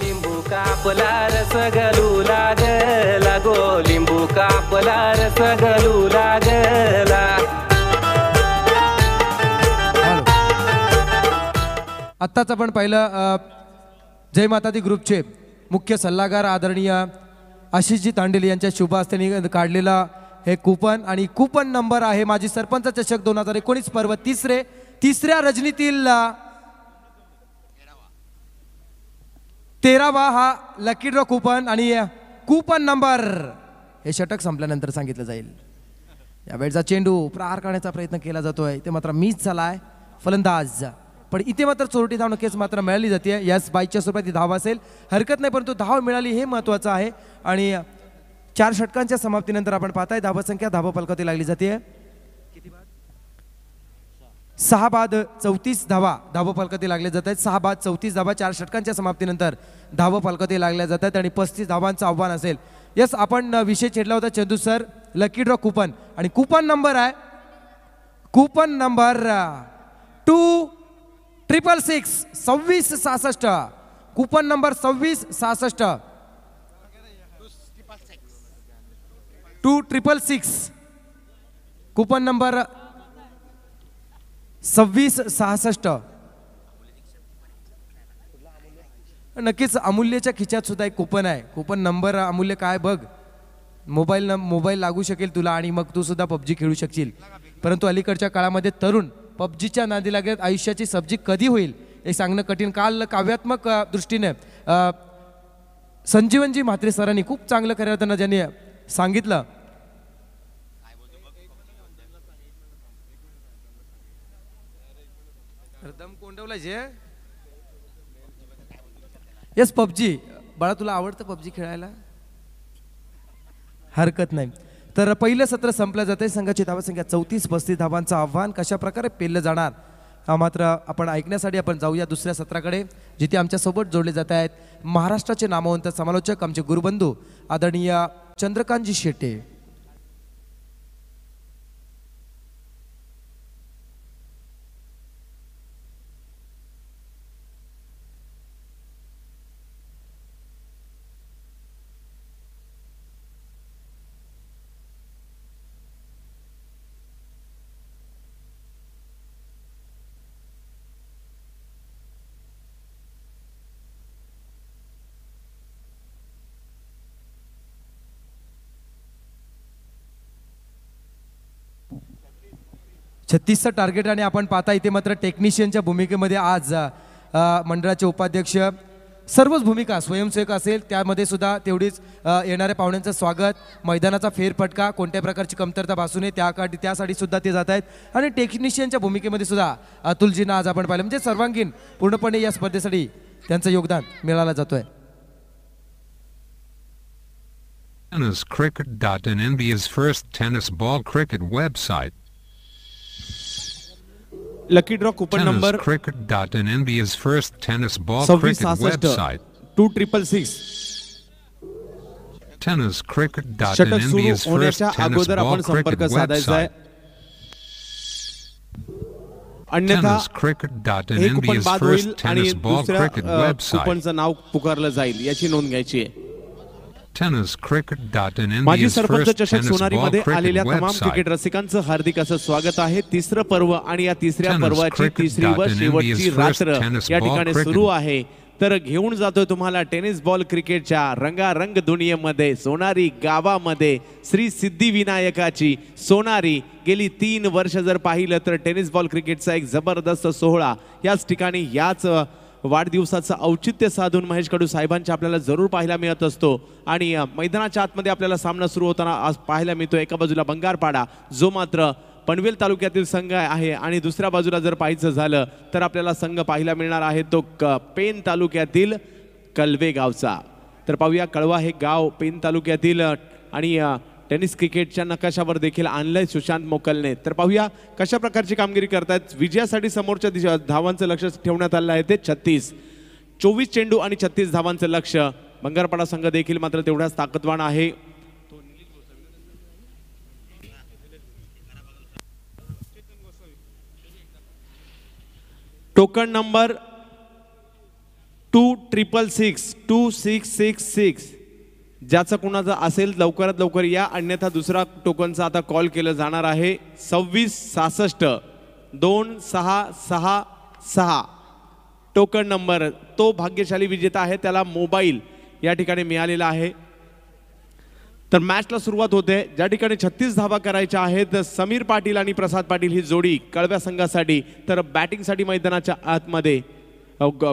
लिंबू कापला रस गलू लागला गो, लिंबू कापला रस गलू लागला. आत्ताच आपण पाहिलं जय माता दी ग्रुपचे मुख्य सल्लागार आदरणीय आशिषजी तांडेल यांच्या शुभ हस्ते काढलेला हे कूपन आणि कूपन नंबर आहे माजी सरपंच चषक 2019 पर्व तिसऱ्या रजनीतील 13वा हा लकी ड्रॉ कूपन आणि कूपन नंबर हे षटक संपल्यानंतर सांगितलं जाईल. यावेळचा चेंडू प्रहार करण्याचा प्रयत्न केला जातोय ते मात्र मिस झालाय फलंदाज. पण इथे मात्र चोरटी धाव नक्कीच मात्र मिळाली जाते. यास 22च्या स्वरूपात ती धाव असेल हरकत नाही, परंतु धाव मिळाली हे महत्त्वाचं आहे. आणि 4 षटकांच्या समाप्तीनंतर आपण पाहताय धावसंख्या धावा फलकावरती लागली जाते 6 बाद 34 धावा धावा फलकावरती लागले जात आहेत. 6 बाद 34 धावा 4 षटकांच्या समाप्तीनंतर धावा फलकावरती लागल्या जातात आणि 35 धावांचं आव्हान असेल येस, आपण विषय छेडला होता Chandu sir, lucky draw coupon, आणि कुपन नंबर आहे coupon number 2666 2666, coupon number 2666 2666, coupon number 2666. नक्कीच अमूल्यच्या खिच्यात सुद्धा एक कूपन आहे. कूपन नंबर अमूल्य काय बघ, मोबाईल लागू शकेल तुला आणि मग तू सुद्धा पबजी खेळू शकशील. परंतु अलीकडच्या काळामध्ये तरुण पबजीच्या नादी लागल्यात. आयुष्याची सब्जी कधी होईल हे सांगणं कठीण. काल काव्यात्मक दृष्टीने संजीवनजी म्हात्रे सरांनी खूप चांगलं खऱ्या अर्थानं ज्यांनी सांगितलं. दम कोंडवला जे येस, पबजी बाळा तुला आवडतं पबजी खेळायला? हरकत नाही. तर पहिलं सत्र संपलं जाते. संघाची धावसंख्या 34-35 धावांचं आव्हान कशा प्रकारे पेललं जाणार हा मात्र आपण ऐकण्यासाठी आपण जाऊया दुसऱ्या सत्राकडे, जिथे आमच्यासोबत जोडले जात आहेत महाराष्ट्राचे नामवंत समालोचक आमचे गुरुबंधू आदरणीय चंद्रकांतजी शेटे. छत्तीसचं टार्गेट आणि आपण पाहता इथे मात्र टेक्निशियनच्या भूमिकेमध्ये आज मंडळाचे उपाध्यक्ष, सर्वच भूमिका स्वयंसेवक असेल त्यामध्ये सुद्धा तेवढीच येणाऱ्या पाहुण्यांचं स्वागत, मैदानाचा फेरफटका, कोणत्या प्रकारची कमतरता भासू नये त्यासाठी सुद्धा ते जात आहेत. आणि टेक्निशियनच्या भूमिकेमध्ये सुद्धा अतुलजींना आज आपण पाहिलं, म्हणजे सर्वांगीण पूर्णपणे या स्पर्धेसाठी त्यांचं योगदान मिळालं जातोय. Tenniscricket.in, India's first tennis ball cricket website. Lucky draw coupon number Tenniscricket.in, India's first tennis ball 2666 cricket website. 2666. Tenniscricket.in, षटक सुरू India's first होण्याच्या tennis अगोदर ball आपण संपर्क cricket साधायचा आहे. website. अन्यथा Tenniscricket.in, हे कुपन India's बाद first होईल आणि tennis ball दुसऱ्या cricket website. कुपनचं नाव पुकारलं जाईल, याची नोंद घ्यायची आहे. Tenniscricket.in, माजी India's सरपंच first चषक tennis सोनारी ball मध्ये cricket आलेल्या तमाम website. क्रिकेट रसिकांचं हार्दिक असं स्वागत आहे. तिसरं पर्व आणि या तिसऱ्या पर्वाची तिसरी व Tenniscricket.in, शेवटची India's first रात्र tennis या ball ठिकाणी cricket. सुरू आहे. तर घेऊन जातोय तुम्हाला टेनिस बॉल क्रिकेटच्या रंगारंग दुनियेमध्ये, सोनारी गावामध्ये श्री सिद्धिविनायकाची सोनारी. गेली 3 वर्ष जर पाहिलं तर टेनिस बॉल क्रिकेटचा एक जबरदस्त सोहळा याच ठिकाणी याच वाढदिवसाचं औचित्य साधून महेश कडू साहेबांच्या आपल्याला जरूर पाहायला मिळत असतो. आणि मैदानाच्या आतमध्ये आपल्याला सामना सुरू होताना आज पाहायला मिळतो एका बाजूला बंगारपाडा जो मात्र पनवेल तालुक्यातील संघ आहे, आणि दुसऱ्या बाजूला जर पाहायचं झालं तर आपल्याला संघ पाहायला मिळणार आहे तो पेन तालुक्यातील कलवे गावचा. तर पाहूया, कळवा हे गाव पेन तालुक्यातील आणि टेनिस क्रिकेटच्या नकाशावर देखील आणलंय सुशांत मोकलने. तर पाहूया कशा प्रकारची कामगिरी करतात. विजयासाठी समोरच्या धावांचं लक्ष ठेवण्यात आलं आहे ते 36. 24 चेंडू आणि 36 धावांचं लक्ष. बंगारपाडा संघ देखील मात्र तेवढाच ताकदवान आहे. टोकन नंबर 2666 ज्याचं कुणाचं असेल लवकरात लवकर या, अन्यथा दुसरा टोकनचा आता कॉल केलं जाणार आहे. 2666 2666 टोकन नंबर. तो भाग्यशाली विजेता आहे, त्याला मोबाईल या ठिकाणी मिळालेला आहे. तर मॅचला सुरुवात होते. ज्या ठिकाणी 36 धावा करायच्या आहेत समीर पाटील आणि प्रसाद पाटील ही जोडी कळव्या संघासाठी. तर बॅटिंगसाठी मैदानाच्या आतमध्ये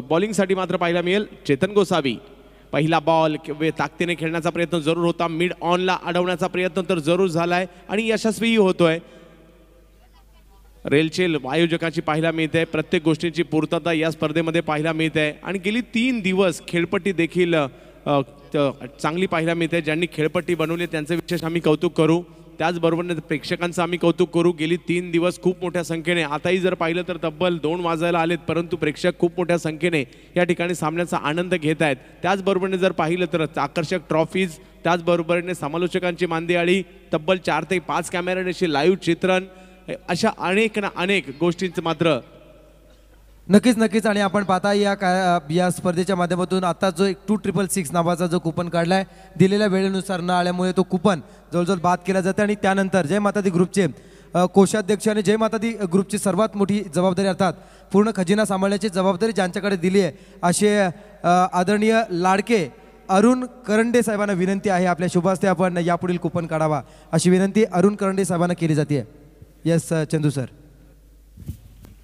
बॉलिंगसाठी मात्र पाहायला मिळेल चेतन गोसावी. पहिला बॉल ताकदीने खेळण्याचा प्रयत्न जरूर होता, मिड ऑनला अडवण्याचा प्रयत्न तर जरूर झालाय आणि यशस्वीही होतोय. रेलचेल आयोजकाची पाहायला मिळते, प्रत्येक गोष्टीची पूर्तता या स्पर्धेमध्ये पाहायला मिळते. आणि गेली 3 दिवस खेळपट्टी देखील चांगली पाहायला मिळते. ज्यांनी खेळपट्टी बनवली त्यांचे विशेष आम्ही कौतुक करू. त्याचबरोबर प्रेक्षकांचं आम्ही कौतुक करू. गेली 3 दिवस खूप मोठ्या संख्येने, आताही जर पाहिलं तर तब्बल 2 वाजायला आलेत, परंतु प्रेक्षक खूप मोठ्या संख्येने या ठिकाणी सामन्याचा आनंद घेत आहेत. त्याचबरोबरीने जर पाहिलं तर आकर्षक ट्रॉफीज, त्याचबरोबरीने समालोचकांची मांदियाळी, तब्बल 4 ते 5 कॅमेऱ्याशी लाईव्ह चित्रण, अशा अनेक ना अनेक गोष्टींचं मात्र नक्कीच आणि आपण पाहता या स्पर्धेच्या माध्यमातून आता जो एक 2666 नावाचा जो कुपन काढलाय, दिलेल्या वेळेनुसार न आल्यामुळे तो कुपन जवळजवळ बाद केला जाते. आणि त्यानंतर जय माता दी ग्रुपचे कोषाध्यक्ष आणि जय माता दी ग्रुपची सर्वात मोठी जबाबदारी अर्थात पूर्ण खजिना सांभाळण्याची जबाबदारी ज्यांच्याकडे दिली आहे असे आदरणीय लाडके अरुण करंडे साहेबांना विनंती आहे, आपल्या शुभ हस्ते आपण यापुढील कुपन काढावा अशी विनंती अरुण करंडे साहेबांना केली जाते. Yes Chandu sir.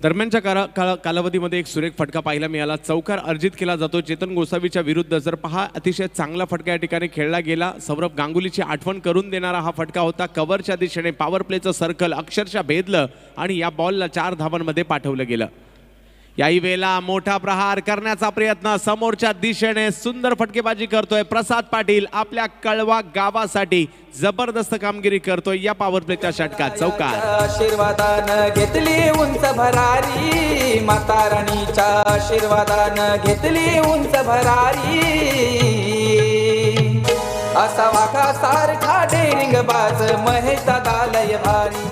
दरम्यानच्या कालावधीमध्ये एक सुरेख फटका पाहायला मिळाला. चौकार अर्जित केला जातो चेतन गोसावीच्या विरुद्ध. जर पहा, अतिशय चांगला फटका या ठिकाणी खेळला गेला. सौरभ गांगुलीची आठवण करून देणारा हा फटका होता. कव्हरच्या दिशेने पॉवर प्लेचं सर्कल अक्षरशः भेदलं आणि या बॉलला 4 धावांमध्ये पाठवलं गेलं. याही वेळेला मोठा प्रहार करण्याचा प्रयत्न समोरच्या दिशेने सुंदर फटकेबाजी करतोय प्रसाद पाटील. आपल्या कळवा गावासाठी जबरदस्त कामगिरी करतोय या पॉवर प्लेच्या षटकात. चौकार आशीर्वादानं घेतली उंच भरारी, माता राणीच्या आशीर्वादानं घेतली उंच भरारी. असा वाघा सारखा डेरिंग बाज महेश दादा लय भारी.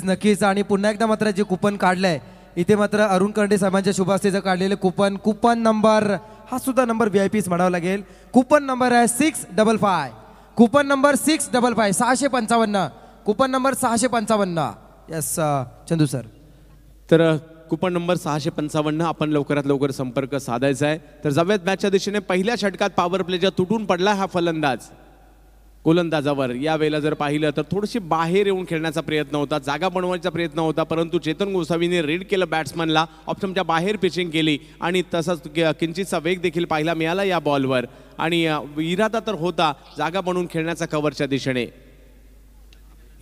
नक्कीच आणि पुन्हा एकदा मात्र जे कुपन काढलंय इथे मात्र अरुण करंडे साहेबांच्या शुभ हस्ते काढलेले कुपन नंबर, हा सुद्धा नंबर VIPs म्हणावा लागेल. कुपन नंबर आहे 655. Coupon number 655 655. Coupon number 655. Yes Chandu sir. तर कुपन नंबर 655 आपण लवकरात लवकर संपर्क साधायचा आहे. तर जाऊयात मॅचच्या दिशेने. पहिल्या षटकात पॉवर प्लेच्या तुटून पडला हा फलंदाज गोलंदाजावर. या वेळेला जर पाहिलं तर थोडीशी बाहेर येऊन खेळण्याचा प्रयत्न होता, जागा बनवायचा प्रयत्न होता, परंतु चेतन गोसावीने रीड केलं बॅट्समनला, ऑप्शनच्या बाहेर पिचिंग केली आणि तसंच किंचितचा वेग देखील पाहायला मिळाला या बॉलवर. आणि इरादा तर होता जागा बनवून खेळण्याचा कव्हरच्या दिशेने.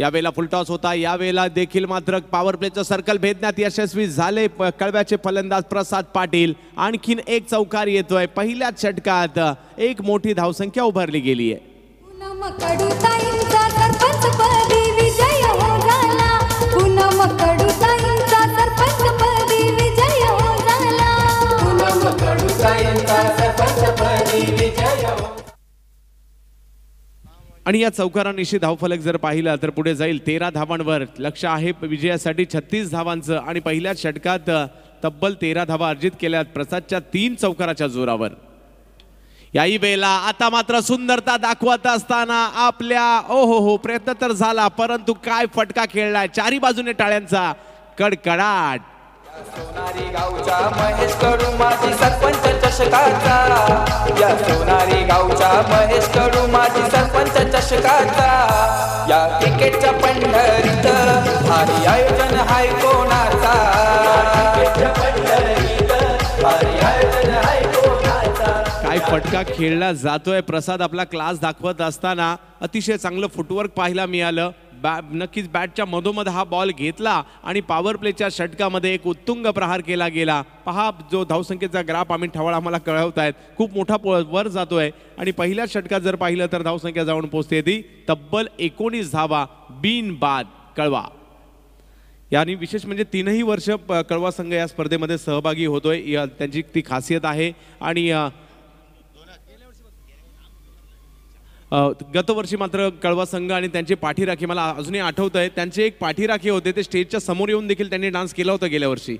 यावेळेला फुलटॉस होता. यावेळेला देखील मात्र पॉवर प्लेचं सर्कल भेदण्यात यशस्वी झाले कळव्याचे फलंदाज प्रसाद पाटील. आणखीन एक चौकार येतोय. पहिल्याच षटकात एक मोठी धावसंख्या उभारली गेली आहे. कडूताईंचा सरपंचपदी विजय हो झाला. पूनम कडूताईंचा सरपंचपदी विजय हो झाला. पूनम कडूताईंचा सरपंचपदी विजय हो. आणि या चौकारानिशी धावफलक जर पाहिला तर पुढे जाईल 13 धावांवर. लक्ष आहे विजयासाठी 36 धावांचं आणि पहिल्याच षटकात तब्बल 13 धावा अर्जित केल्यात प्रसादच्या 3 चौकाराच्या जोरावर. याही वेळेला आता मात्र सुंदरता दाखवत असताना आपल्या ओहो प्रयत्न तर झाला, परंतु काय फटका खेळलाय. चारी बाजूने टाळ्यांचा कडकडाट. सोनारी गावच्या महेश कडू माझी सरपंच चषकाचा, या सोनारी गावच्या महेश कडू माझी सरपंच चषकाचा. या क्रिकेटच्या पंढरीत भारी आयोजन हाय कोणाचा. क्रिकेटच्या पंढरीत भारी आयोजन हाय कोणाचा. काय फटका खेळला जातोय. प्रसाद आपला क्लास दाखवत असताना अतिशय चांगलं फुटवर्क पाहायला मिळालं. नक्कीच बॅटच्या मधोमध हा बॉल घेतला आणि पॉवर प्लेच्या षटकामध्ये एक उत्तुंग प्रहार केला गेला. पहा, जो धावसंख्येचा ग्राफ आम्ही ठवळ आम्हाला कळवत आहेत, खूप मोठा वर जातोय. आणि पहिल्या षटकात जर पाहिलं तर धावसंख्या जाऊन पोहोचते ती तब्बल 19 धावा बिन बाद कळवा. यानी विशेष म्हणजे 3ही वर्ष कळवा संघ या स्पर्धेमध्ये सहभागी होतोय, त्यांची ती खासियत आहे. आणि गतवर्षी मात्र कळवा संघ आणि त्यांचे पाठीराखे, मला अजूनही आठवत आहे, त्यांचे एक पाठीराखे होते, ते स्टेजच्या समोर येऊन देखील त्यांनी डान्स केला होता गेल्या वर्षी.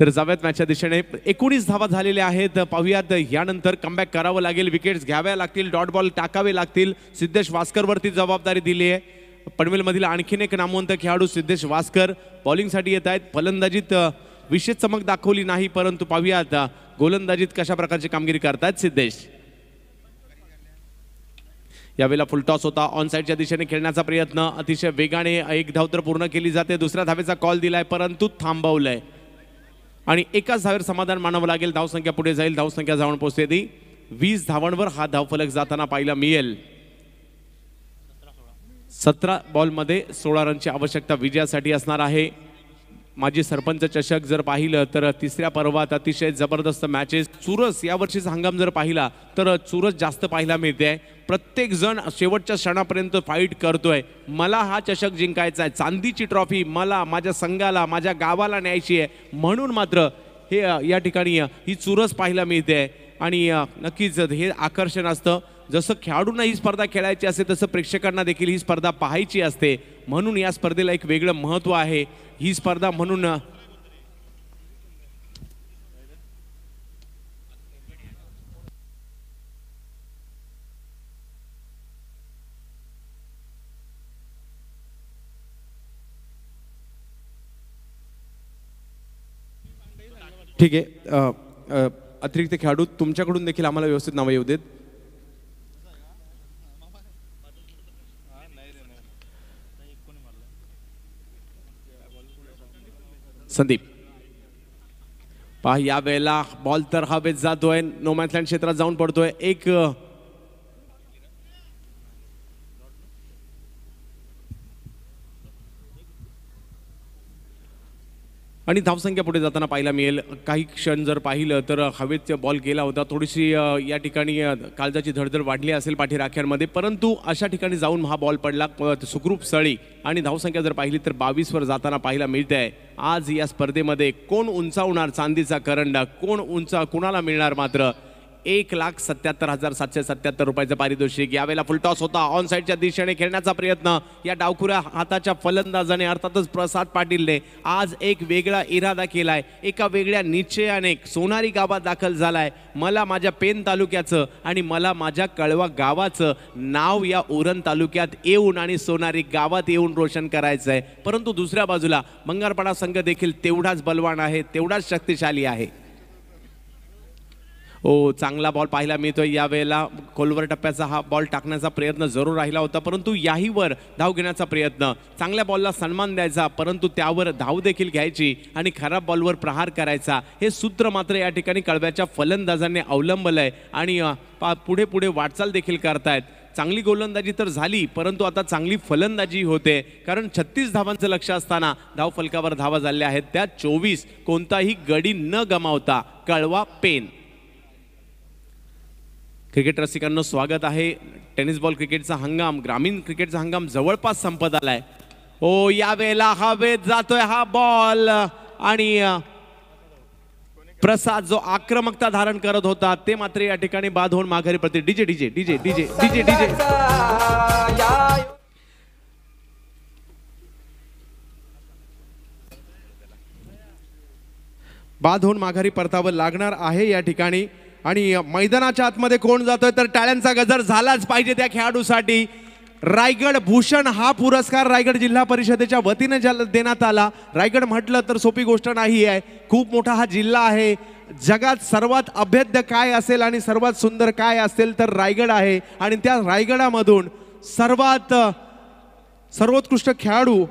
तर जाव्यात मॅचच्या दिशेने 19 धावा झालेल्या आहेत. पाहूयात यानंतर कमबॅक करावं लागेल, विकेट्स घ्याव्या लागतील, डॉट बॉल टाकावे लागतील. सिद्धेश वास्करवरती जबाबदारी दिली आहे. पनवेलमधील आणखीन एक नामवंत खेळाडू सिद्धेश वास्कर बॉलिंगसाठी येत आहेत. फलंदाजीत विशेष चमक दाखवली नाही, परंतु पाहूयात गोलंदाजीत कशा प्रकारची कामगिरी करतायत सिद्धेश. यावेळेला फुलटॉस होता. ऑन साईडच्या दिशेने खेळण्याचा प्रयत्न, अतिशय वेगाने एक धाव तर पूर्ण केली जाते. दुसऱ्या धावेचा कॉल दिलाय परंतु थांबवलंय आणि एकाच धावेवर समाधान मानावं लागेल. धावसंख्या पुढे जाईल, धावसंख्या जाऊन पोहोचते ती 20 धावांवर हा धावफलक जाताना पाहायला मिळेल. 17 बॉलमध्ये 16 रनची आवश्यकता विजयासाठी असणार आहे. माजी सरपंच चषक जर पाहिलं तर तिसऱ्या पर्वात अतिशय जबरदस्त मॅचेस. चुरस यावर्षीचा हंगाम जर पाहिला तर चुरस जास्त पाहायला मिळते. प्रत्येक जण शेवटच्या क्षणापर्यंत फाईट करतोय. मला हा चषक जिंकायचा आहे, चांदीची ट्रॉफी मला माझ्या संघाला माझ्या गावाला न्यायची आहे, म्हणून मात्र हे या ठिकाणी ही चुरस पाहायला मिळते. आणि नक्कीच हे आकर्षण असतं. जसं खेळाडूंना ही स्पर्धा खेळायची असते तसं प्रेक्षकांना देखील ही स्पर्धा पाहायची असते, म्हणून या स्पर्धेला एक वेगळं महत्त्व आहे. ही स्पर्धा म्हणून ठीक आहे. अतिरिक्त खेळाडू तुमच्याकडून देखील आम्हाला व्यवस्थित नावं येऊ देत. संदीप पहा या वेळेला बॉल तर हवेत जातोय, नो मॅन्स लँड क्षेत्रात जाऊन पडतोय. एक आणि धावसंख्या पुढे जाताना पाहायला मिळेल. काही क्षण जर पाहिलं तर हवेत बॉल गेला होता, थोडीशी या ठिकाणी काळजाची धडधड वाढली असेल पाठीराख्यांमध्ये, परंतु अशा ठिकाणी जाऊन हा बॉल पडला सुखरूप सळी. आणि धावसंख्या जर पाहिली तर 22 वर जाताना पाहायला मिळते आहे. आज या स्पर्धेमध्ये कोण उंचावणार चांदीचा करंडा, कोण कुणाला मिळणार मात्र 1,77,777 रुपयाचं पारितोषिक. यावेळेला फुलटॉस होता, ऑन साईडच्या दिशेने खेळण्याचा प्रयत्न या डावखुऱ्या हाताच्या फलंदाजाने अर्थातच प्रसाद पाटीलने आज एक वेगळा इरादा केलाय. एका वेगळ्या निश्चयाने सोनारी गावात दाखल झालाय. मला माझ्या पेन तालुक्याचं आणि मला माझ्या कळवा गावाचं नाव या उरण तालुक्यात येऊन आणि सोनारी गावात येऊन रोशन करायचं आहे. परंतु दुसऱ्या बाजूला मंगारपाडा संघ देखील तेवढाच बलवान आहे, तेवढाच शक्तिशाली आहे. चांगला बॉल पाहायला मिळतोय. यावेळेला खोलवर टप्प्याचा हा बॉल टाकण्याचा प्रयत्न जरूर राहिला होता, परंतु याहीवर धाव घेण्याचा प्रयत्न. चांगल्या बॉलला सन्मान द्यायचा, परंतु त्यावर धाव देखील घ्यायची आणि खराब बॉलवर प्रहार करायचा, हे सूत्र मात्र या ठिकाणी कळव्याच्या फलंदाजांनी अवलंबलंय. आणि पुढे पुढे वाटचाल देखील करतायत. चांगली गोलंदाजी तर झाली, परंतु आता चांगली फलंदाजी होते, कारण 36 धावांचं लक्ष असताना धाव फलकावर धावा झाल्या आहेत त्या 24. कोणताही गडी न गमावता कळवा पेन. क्रिकेट रसिकांना स्वागत आहे. टेनिस बॉल क्रिकेटचा हंगाम, ग्रामीण क्रिकेटचा हंगाम जवळपास संपत आलाय. यावेळेला हवेत जातोय हा बॉल आणि प्रसाद जो आक्रमकता धारण करत होता ते मात्र या ठिकाणी बाद होऊन माघारी प्रति DJ DJ DJ DJ DJ DJ बाद होऊन माघारी परतावं लागणार आहे या ठिकाणी. आणि मैदानाच्या आतमध्ये कोण जातोय तर टाळ्यांचा गजर झालाच पाहिजे त्या खेळाडूसाठी. रायगड भूषण हा पुरस्कार रायगड जिल्हा परिषदेच्या वतीने देण्यात आला. रायगड म्हटलं तर सोपी गोष्ट नाही आहे, खूप मोठा हा जिल्हा आहे. जगात सर्वात अभेद्य काय असेल आणि सर्वात सुंदर काय असेल तर रायगड आहे. आणि त्या रायगडामधून सर्वोत्कृष्ट खेळाडू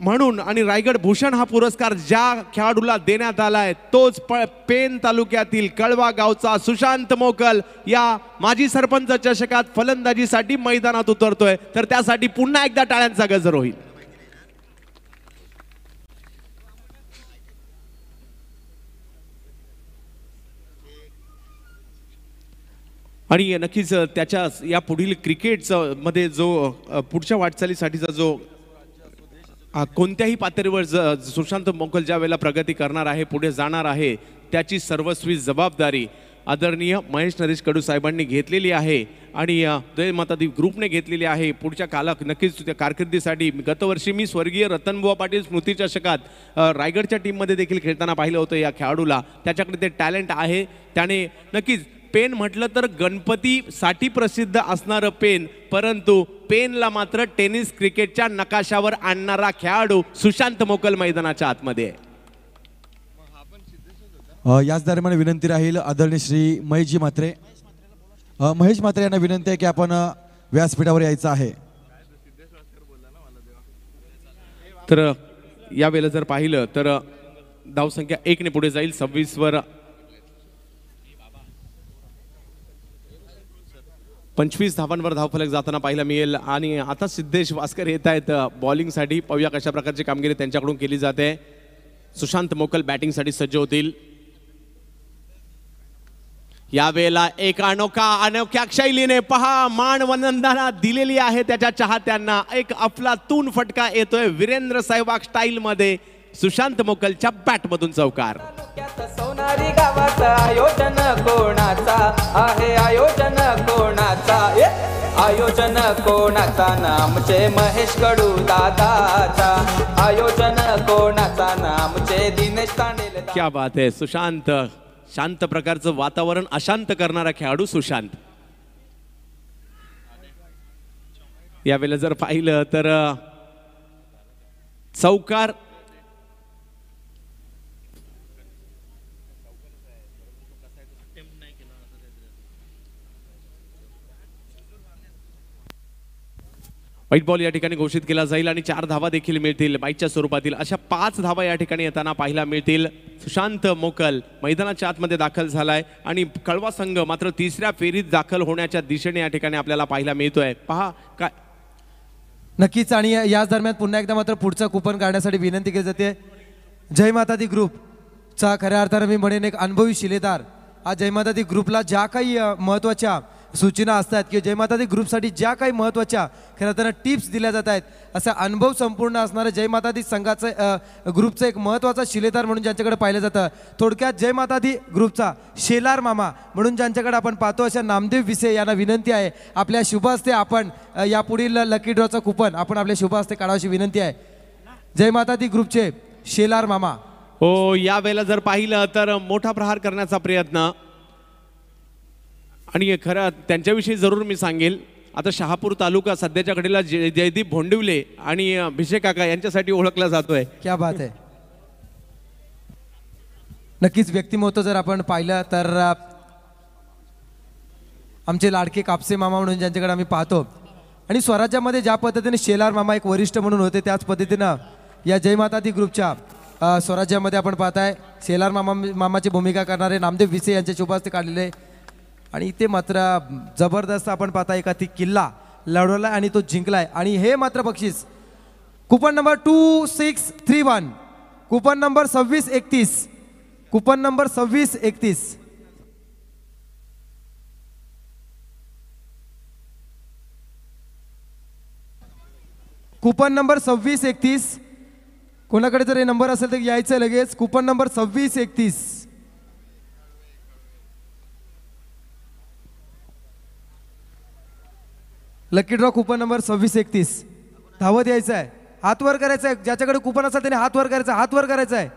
म्हणून आणि रायगड भूषण हा पुरस्कार ज्या खेळाडूला देण्यात आलाय तोच पेन तालुक्यातील कळवा गावचा सुशांत मोकल या माजी सरपंच चषकात फलंदाजीसाठी मैदानात उतरतोय. तर त्यासाठी पुन्हा एकदा टाळ्यांचा गजर होईल. आणि नक्कीच त्याच्या या पुढील क्रिकेटचा मध्ये जो पुढच्या वाटचालीसाठीचा जो कोणत्याही पातळीवर सुशांत मोकल ज्या वेळेला प्रगती करणार आहे, पुढे जाणार आहे, त्याची सर्वस्वी जबाबदारी आदरणीय महेश नरेश कडू साहेबांनी घेतलेली आहे आणि जय मातादी ग्रुपने घेतलेली आहे. पुढच्या काळात नक्कीच त्या कारकिर्दीसाठी गतवर्षी मी स्वर्गीय रतनबुवा पाटील स्मृती चषकात रायगडच्या टीममध्ये देखील खेळताना पाहिलं होतं या खेळाडूला. त्याच्याकडे ते टॅलेंट आहे. त्याने नक्कीच पेन म्हटलं तर गणपतीसाठी प्रसिद्ध असणारं पेन, परंतु पेनला मात्र टेनिस क्रिकेटच्या नकाशावर आणणारा खेळाडू सुशांत मोकल मैदानाच्या आतमध्ये आहे. याच दरम्यान विनंती राहील आदरणीय श्री महेशजी म्हात्रे, महेश म्हात्रे यांना विनंती आहे की आपण व्यासपीठावर यायचं आहे. तर यावेळेला जर पाहिलं तर धावसंख्या 1 ने पुढे जाईल. 26 वर 25 धावांवर धावफलक जाताना पाहायला मिळेल. आणि आता सिद्धेश वास्कर येत आहेत बॉलिंगसाठी. पाहूया कशा प्रकारची कामगिरी त्यांच्याकडून केली जाते. सुशांत मोकल बॅटिंगसाठी सज्ज होतील. यावेळेला एक अनोख्या शैलीने पहा मानवंदना दिलेली आहे त्याच्या चाहत्यांना. एक अफलातून फटका येतोय वीरेंद्र सहवाग स्टाईल मध्ये. सुशांत मोकलच्या बॅट मधून चौकार. सोनारी गावाचं आयोजन कोणाचा आहे, आयोजन कोणाचा, आयोजन कोणाचा, नामचे महेश कडू दादाचा, आयोजन कोणाचा, नामचे दिनेश तांडेल. क्या बात आहे. सुशांत, शांत प्रकारचं वातावरण अशांत करणारा खेळाडू सुशांत. यावेळेला जर पाहिलं तर चौकार. व्हाईट बॉल या ठिकाणी घोषित केला जाईल आणि 4 धावा देखील मिळतील बाईच्या स्वरूपातील. अशा 5 धावा या ठिकाणी येताना पाहायला मिळतील. सुशांत मोकल मैदानाच्या आतमध्ये दाखल झालाय आणि कळवा संघ मात्र 3ऱ्या फेरीत दाखल होण्याच्या दिशेने या ठिकाणी आपल्याला पाहायला मिळतोय. पहा काय नक्कीच. आणि याच दरम्यान पुन्हा एकदा मात्र पुढचा कुपन काढण्यासाठी विनंती केली जाते. जय माता दी ग्रुपचा खऱ्या अर्थानं मी म्हणेन एक अनुभवी शिलेदार. आज जय माता दी ग्रुपला ज्या काही महत्त्वाच्या सूचना असतात किंवा जय माता दी ग्रुपसाठी ज्या काही महत्त्वाच्या खऱ्या अर्थानं टिप्स दिल्या जात आहेत, असा अनुभव संपूर्ण असणारं जय माता दी संघाचं ग्रुपचं एक महत्त्वाचा शिलेदार म्हणून ज्यांच्याकडे पाहिलं जातं. थोडक्यात जय माता दी ग्रुपचा शेलार मामा म्हणून ज्यांच्याकडे आपण पाहतो अशा नामदेव विसे यांना विनंती आहे आपल्या शुभ हस्ते आपण यापुढील लकी ड्रॉचा कुपन आपण आपल्या शुभ हस्ते काढावाची विनंती आहे. जय माता दी ग्रुपचे शेलार मामा. हो, यावेळेला जर पाहिलं तर मोठा प्रहार करण्याचा प्रयत्न. आणि खरं त्यांच्याविषयी जरूर मी सांगेल. आता शहापूर तालुका सध्याच्या घडीला जयदीप भोंडिवले आणि भिषेक काका यांच्यासाठी ओळखला जातोय. क्या बात आहे. नक्कीच व्यक्तिमत्व जर आपण पाहिलं तर आमचे लाडके कापसे मामा म्हणून ज्यांच्याकडे आम्ही पाहतो आणि स्वराज्यामध्ये ज्या पद्धतीने शेलार मामा एक वरिष्ठ म्हणून होते त्याच पद्धतीनं या जय माता दी ग्रुपच्या स्वराज्यामध्ये आपण पाहताय शेलार मामाची भूमिका करणारे नामदेव विसे यांच्या शुभ हस्ते काढलेले. आणि इथे मात्र जबरदस्त आपण पाहता एका ती किल्ला लढवला आणि तो जिंकलाय. आणि हे मात्र बक्षीस coupon number 2631, coupon number 2631, coupon number 2631. Coupon number 2631. कोणाकडे जर हे नंबर असेल तर यायचं लगेच. Coupon number 2631. Lucky draw coupon number 2631. धावत यायचं आहे, हात वर करायचं आहे. ज्याच्याकडे कुपन असेल त्याने हात वर करायचं, हात वर करायचं आहे.